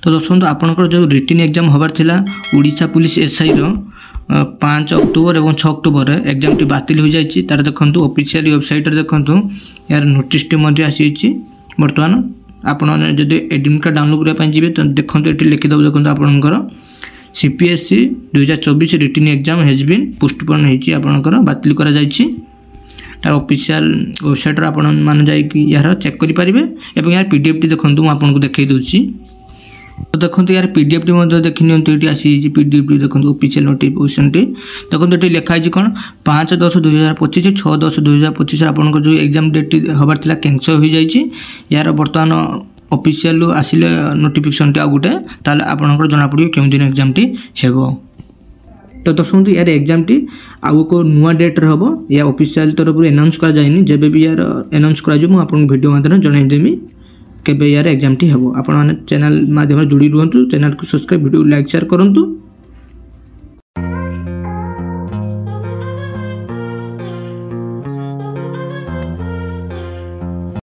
तो दर्शक आपंकर जो रिटन एग्जाम हबार थिला ओडिशा पुलिस एसआई रो 5 अक्टोबर और 6 अक्टोबर एग्जाम टी बातिल हो जाइए तार देखो ऑफिशियल वेबसाइट देखो यार नोटिस टी आसी बर्तमान आपड़ जब एडमिट कार्ड डाउनलोड करने जी तो देखो ये लिखिदेव देखो आपंकर CPSC 2024 written exam has been postpone होती आपंकर बातिल करा जाइए तार ऑफिशियल वेबसाइट आपण मैंने जाकि यार चेक करेंगे और यार PDF टी देखो मुझे आपको देखई दूसरी तो देखो यार PDF टी देखी ये आसी PDF टी देखो ऑफिशियल नोटिफिकेशन टी देखो ये लिखाई कौन 5/10/2025 6/10/2025 आपंकर जो एग्जाम डेट हबार था कैंसल हो जाइए यार बर्तमान ऑफिशियल आसिले नोटिफिकेशन टी आ गोटे ताले आपंकर जना पड़ो क्यों दिन एग्जाम टी हेबो। तो दर्शक यार एग्जाम टी आउ को नुआ डेट रे हबो या ऑफिशियल तरफ अनाउंस करा जायनी जेबे भी यार अनाउंस करा जो मु आपन वीडियो माध्यम जणाई देमी केबे यार एग्जाम टी हबो। आपण माने चैनल माध्यम जुड़ी रुहंतु चैनल को सब्सक्राइब वीडियो लाइक शेयर करंतु।